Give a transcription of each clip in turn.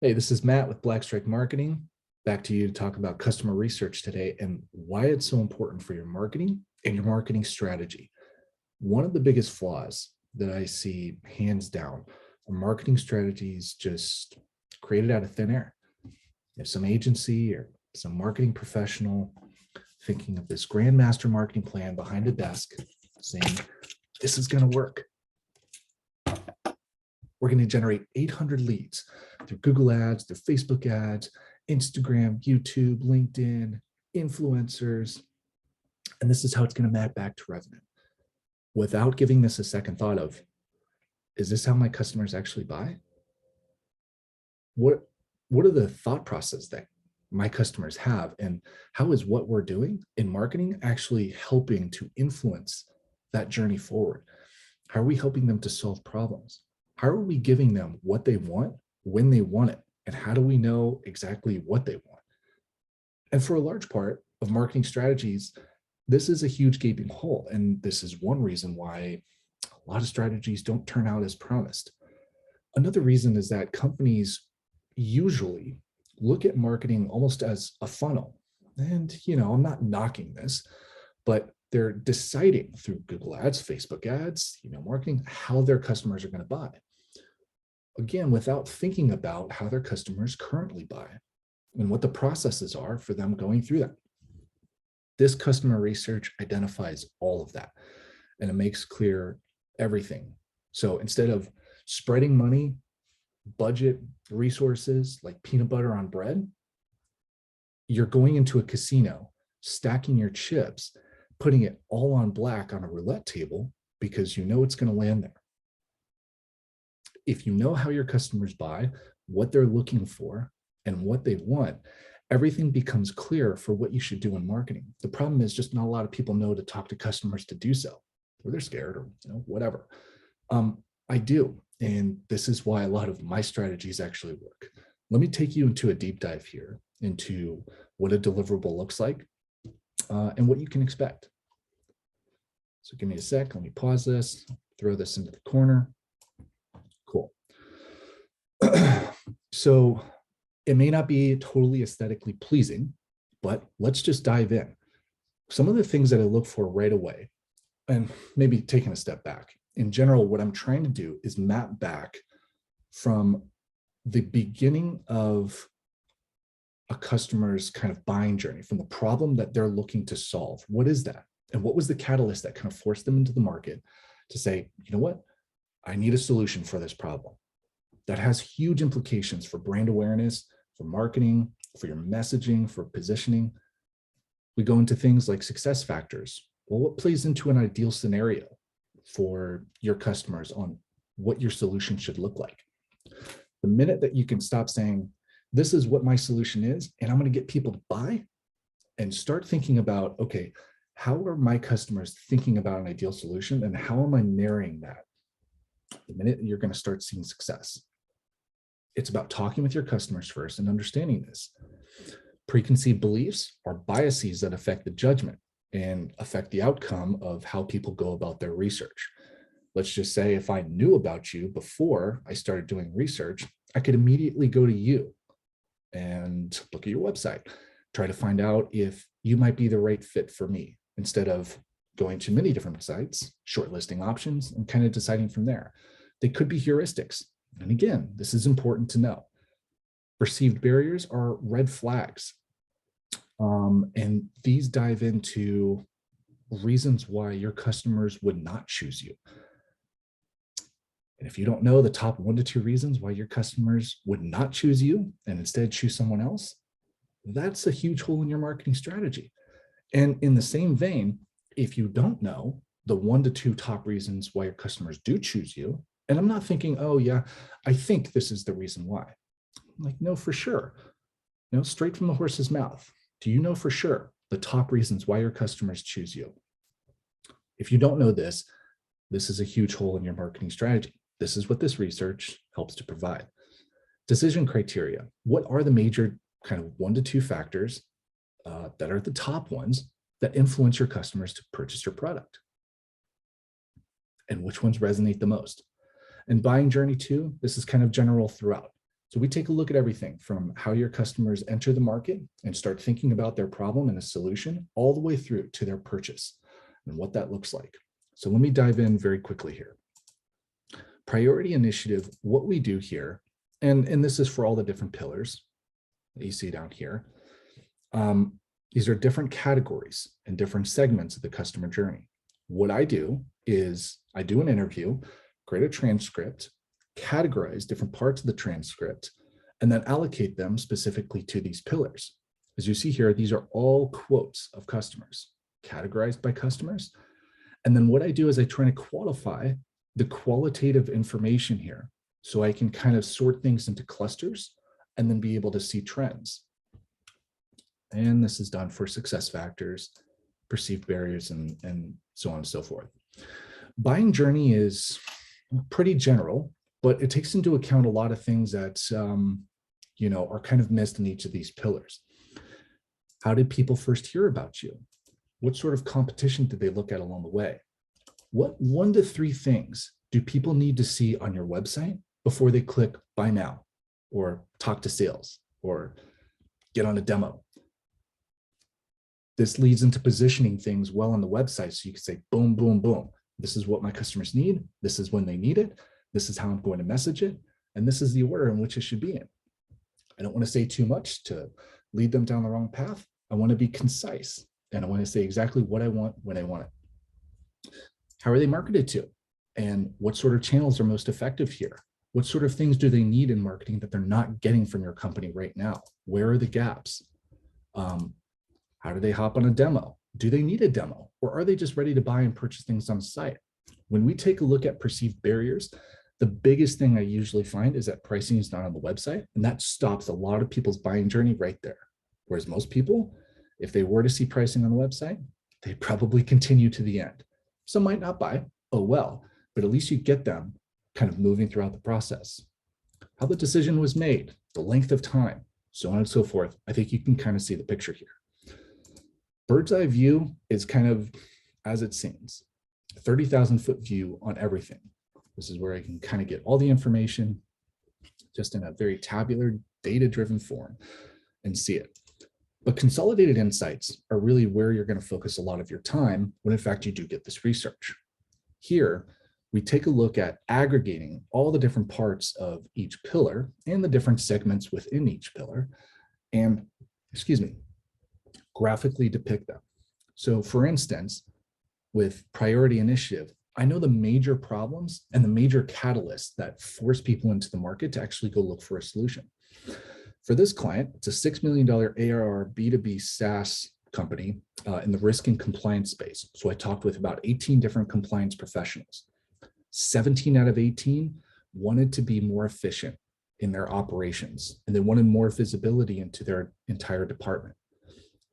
Hey, this is Matt with Blackstrike Marketing. Back to you to talk about customer research today and why it's so important for your marketing and your marketing strategy. One of the biggest flaws that I see, hands down, are marketing strategies just created out of thin air. If some agency or some marketing professional thinking of this grandmaster marketing plan behind a desk saying, this is going to work. We're going to generate 800 leads through Google ads, through Facebook ads, Instagram, YouTube, LinkedIn, influencers. And this is how it's going to map back to revenue. Without giving this a second thought of, is this how my customers actually buy? What are the thought process that my customers have? And how is what we're doing in marketing actually helping to influence that journey forward? How are we helping them to solve problems? How are we giving them what they want when they want it? And how do we know exactly what they want? And for a large part of marketing strategies, this is a huge gaping hole. And this is one reason why a lot of strategies don't turn out as promised. Another reason is that companies usually look at marketing almost as a funnel. And, I'm not knocking this, but they're deciding through Google ads, Facebook ads, marketing, how their customers are going to buy. Again, without thinking about how their customers currently buy and what the processes are for them going through that. This customer research identifies all of that, and it makes clear everything. So instead of spreading money, budget, resources like peanut butter on bread, you're going into a casino, stacking your chips, putting it all on black on a roulette table because you know it's going to land there. If you know how your customers buy, what they're looking for, and what they want, everything becomes clear for what you should do in marketing. The problem is just not a lot of people know to talk to customers to do so, or they're scared, or whatever. I do, and this is why a lot of my strategies actually work. Let me take you into a deep dive here into what a deliverable looks like and what you can expect. So give me a sec. Let me pause this, throw this into the corner. Cool. So it may not be totally aesthetically pleasing, but let's just dive in. Some of the things that I look for right away, and maybe taking a step back. In general, what I'm trying to do is map back from the beginning of a customer's kind of buying journey, from the problem that they're looking to solve. What is that? And what was the catalyst that kind of forced them into the market to say, you know what? I need a solution for this problem. That has huge implications for brand awareness, for marketing, for your messaging, for positioning. We go into things like success factors. Well, what plays into an ideal scenario for your customers on what your solution should look like? The minute that you can stop saying, this is what my solution is, and I'm going to get people to buy, and start thinking about, okay, how are my customers thinking about an ideal solution, and how am I marrying that? The minute you're going to start seeing success. It's about talking with your customers first and understanding this. Preconceived beliefs are biases that affect the judgment and affect the outcome of how people go about their research. Let's just say if I knew about you before I started doing research, I could immediately go to you and look at your website, try to find out if you might be the right fit for me, instead of going to many different sites, shortlisting options, and kind of deciding from there. They could be heuristics. And again, this is important to know. Perceived barriers are red flags. And these dive into reasons why your customers would not choose you. And if you don't know the top 1 to 2 reasons why your customers would not choose you and instead choose someone else, that's a huge hole in your marketing strategy. And in the same vein, if you don't know the 1 to 2 top reasons why your customers do choose you, and I'm not thinking, oh yeah, I think this is the reason why. I'm like, no, for sure. Straight from the horse's mouth. Do you know for sure the top reasons why your customers choose you? If you don't know this, this is a huge hole in your marketing strategy. This is what this research helps to provide. Decision criteria. What are the major kind of 1 to 2 factors that are the top ones that influence your customers to purchase your product? And which ones resonate the most? And buying journey 2, this is kind of general throughout. So we take a look at everything from how your customers enter the market and start thinking about their problem and a solution all the way through to their purchase and what that looks like. So let me dive in very quickly here. Priority initiative, what we do here, and this is for all the different pillars that you see down here. These are different categories and different segments of the customer journey. What I do is I do an interview, create a transcript, categorize different parts of the transcript, and then allocate them specifically to these pillars. As you see here, these are all quotes of customers, categorized by customers. And then what I do is I try to qualify the qualitative information here so I can kind of sort things into clusters and then be able to see trends. And this is done for success factors, perceived barriers, and so on and so forth. Buying journey is pretty general, but it takes into account a lot of things that are kind of missed in each of these pillars. How did people first hear about you? What sort of competition did they look at along the way? What 1 to 3 things do people need to see on your website before they click buy now, or talk to sales, or get on a demo? This leads into positioning things well on the website. So you can say, boom, boom, boom. This is what my customers need. This is when they need it. This is how I'm going to message it. And this is the order in which it should be in. I don't want to say too much to lead them down the wrong path. I want to be concise, and I want to say exactly what I want when I want it. How are they marketed to? And what sort of channels are most effective here? What sort of things do they need in marketing that they're not getting from your company right now? Where are the gaps? How do they hop on a demo? Do they need a demo, or are they just ready to buy and purchase things on the site? When we take a look at perceived barriers, the biggest thing I usually find is that pricing is not on the website, and that stops a lot of people's buying journey right there. Whereas most people, if they were to see pricing on the website, they probably continue to the end. Some might not buy, oh well, but at least you get them kind of moving throughout the process. How the decision was made, the length of time, so on and so forth. I think you can kind of see the picture here. Bird's eye view is kind of as it seems, 30,000 foot view on everything. This is where I can kind of get all the information just in a very tabular, data-driven form and see it. But consolidated insights are really where you're going to focus a lot of your time when in fact you do get this research. Here, we take a look at aggregating all the different parts of each pillar and the different segments within each pillar and, graphically depict them. So for instance, with priority initiative, I know the major problems and the major catalysts that force people into the market to actually go look for a solution. For this client, it's a $6 million ARR B2B SaaS company in the risk and compliance space. So I talked with about 18 different compliance professionals. 17 out of 18 wanted to be more efficient in their operations, and they wanted more visibility into their entire department.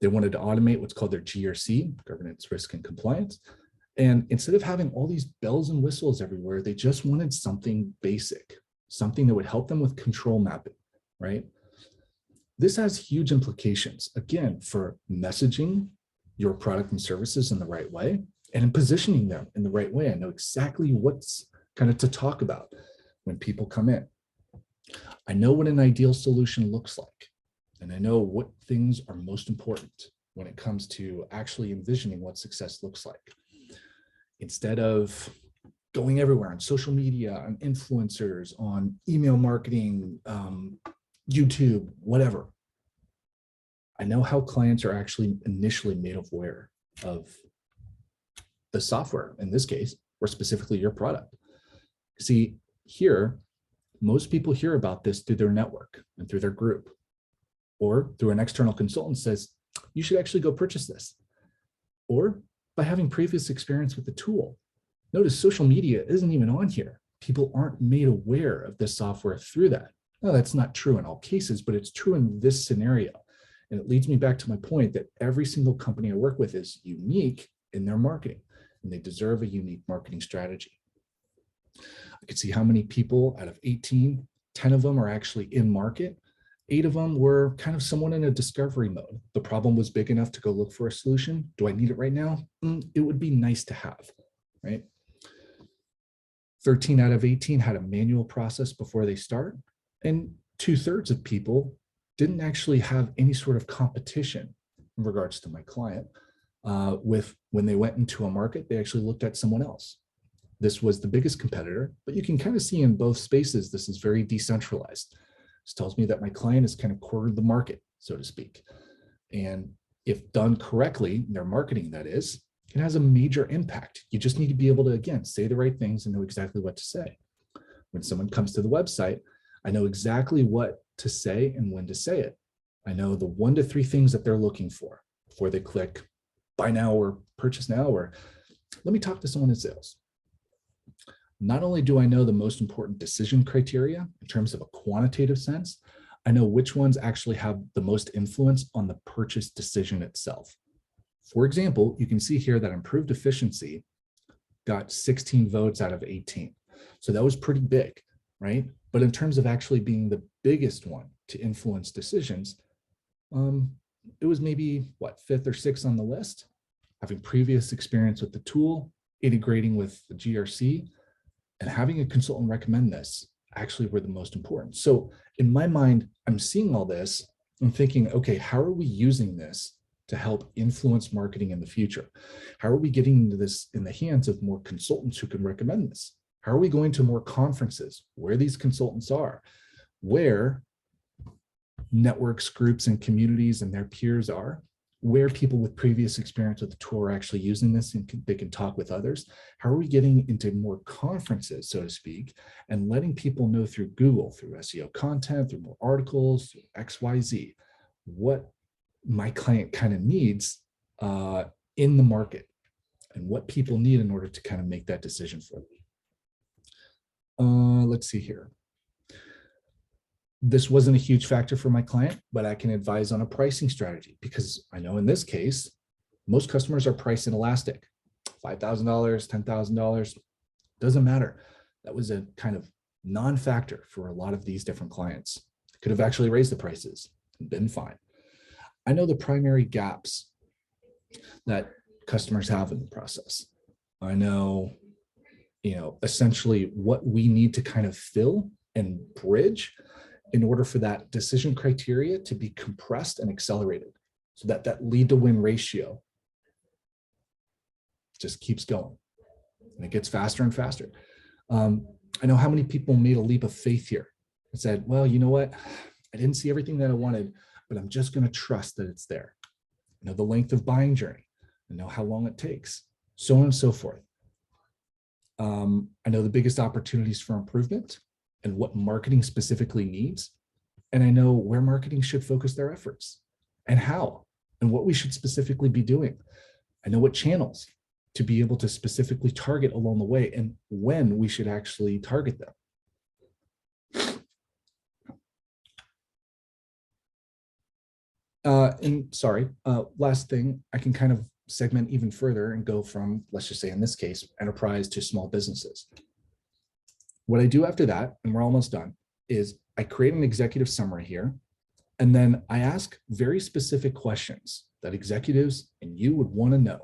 They wanted to automate what's called their GRC, governance, risk, and compliance. And instead of having all these bells and whistles everywhere, they just wanted something basic, something that would help them with control mapping, right? This has huge implications, again, for messaging your product and services in the right way and in positioning them in the right way. I know exactly what's kind of to talk about when people come in. I know what an ideal solution looks like, and I know what things are most important when it comes to actually envisioning what success looks like. Instead of going everywhere on social media, on influencers, on email marketing, YouTube, whatever. I know how clients are actually initially made aware of the software, in this case, or specifically your product. See, here, most people hear about this through their network and through their group, or through an external consultant says, you should actually go purchase this, or by having previous experience with the tool. Notice social media isn't even on here. People aren't made aware of this software through that. Now, that's not true in all cases, but it's true in this scenario. And it leads me back to my point that every single company I work with is unique in their marketing, and they deserve a unique marketing strategy. I could see how many people out of 18, 10 of them are actually in market. 8 of them were kind of somewhat in a discovery mode. The problem was big enough to go look for a solution. Do I need it right now? It would be nice to have, right? 13 out of 18 had a manual process before they start. And 2/3 of people didn't actually have any sort of competition in regards to my client. With when they went into a market, they actually looked at someone else. This was the biggest competitor, but you can kind of see in both spaces, this is very decentralized. This tells me that my client has kind of cornered the market, so to speak. And if done correctly, their marketing, that is, it has a major impact. You just need to be able to, again, say the right things and know exactly what to say. When someone comes to the website, I know exactly what to say and when to say it. I know the 1 to 3 things that they're looking for before they click buy now or purchase now, or let me talk to someone in sales. Not only do I know the most important decision criteria in terms of a quantitative sense, I know which ones actually have the most influence on the purchase decision itself. For example, you can see here that improved efficiency got 16 votes out of 18. So that was pretty big, right? But in terms of actually being the biggest one to influence decisions, it was maybe what, 5th or 6th on the list. Having previous experience with the tool, integrating with the GRC, and having a consultant recommend this actually were the most important. So in my mind, I'm seeing all this and thinking, okay, how are we using this to help influence marketing in the future? How are we getting into this in the hands of more consultants who can recommend this? How are we going to more conferences where these consultants are, where networks, groups, and communities and their peers are, where people with previous experience with the tool are actually using this and they can talk with others? How are we getting into more conferences, so to speak, and letting people know through Google, through SEO content, through more articles, through XYZ, what my client kind of needs in the market and what people need in order to kind of make that decision for them. Let's see here. This wasn't a huge factor for my client, but I can advise on a pricing strategy because I know in this case, most customers are price inelastic. $5,000, $10,000, doesn't matter. That was a kind of non-factor for a lot of these different clients. Could have actually raised the prices and been fine. I know the primary gaps that customers have in the process. I know, essentially what we need to kind of fill and bridge in order for that decision criteria to be compressed and accelerated so that that lead to win ratio just keeps going and it gets faster and faster. I know how many people made a leap of faith here and said, well, you know what? I didn't see everything that I wanted, but I'm just going to trust that it's there. I know the length of buying journey. I know how long it takes, so on and so forth. I know the biggest opportunities for improvement and what marketing specifically needs. And I know where marketing should focus their efforts and how and what we should specifically be doing. I know what channels to be able to specifically target along the way and when we should actually target them. Last thing, I can kind of segment even further and go from, let's just say in this case, enterprise to small businesses. What I do after that, and we're almost done, is I create an executive summary here, and then I ask very specific questions that executives and you would want to know.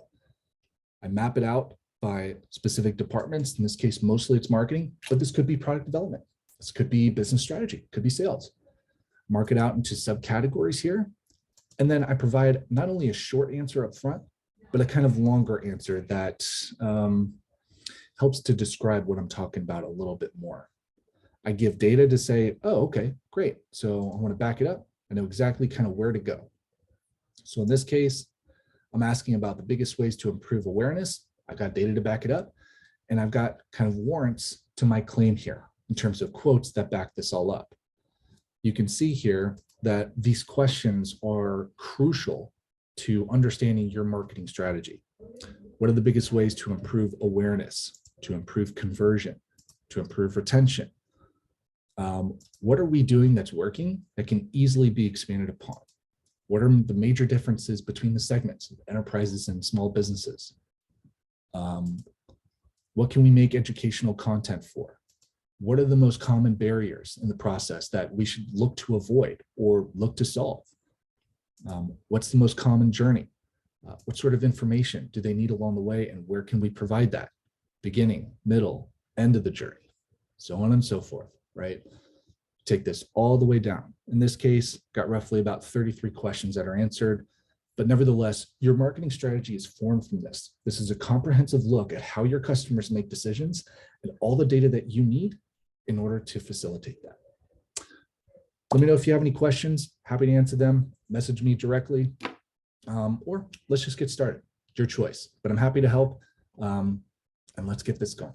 I map it out by specific departments. In this case, mostly it's marketing, but this could be product development. This could be business strategy, could be sales. Mark it out into subcategories here. And then I provide not only a short answer up front, but a kind of longer answer that helps to describe what I'm talking about a little bit more. I give data to say, oh, okay, great. So I want to back it up. I know exactly kind of where to go. So in this case, I'm asking about the biggest ways to improve awareness. I've got data to back it up. And I've got kind of warrants to my claim here in terms of quotes that back this all up. You can see here that these questions are crucial to understanding your marketing strategy. What are the biggest ways to improve awareness, to improve conversion, to improve retention? What are we doing that's working that can easily be expanded upon? What are the major differences between the segments of enterprises and small businesses? What can we make educational content for? What are the most common barriers in the process that we should look to avoid or look to solve? What's the most common journey? What sort of information do they need along the way, and where can we provide that? Beginning, middle, end of the journey, so on and so forth, right? take this all the way down. In this case, got roughly about 33 questions that are answered. But nevertheless, your marketing strategy is formed from this. This is a comprehensive look at how your customers make decisions and all the data that you need in order to facilitate that. Let me know if you have any questions. Happy to answer them. Message me directly, or let's just get started. Your choice, but I'm happy to help. And let's get this going.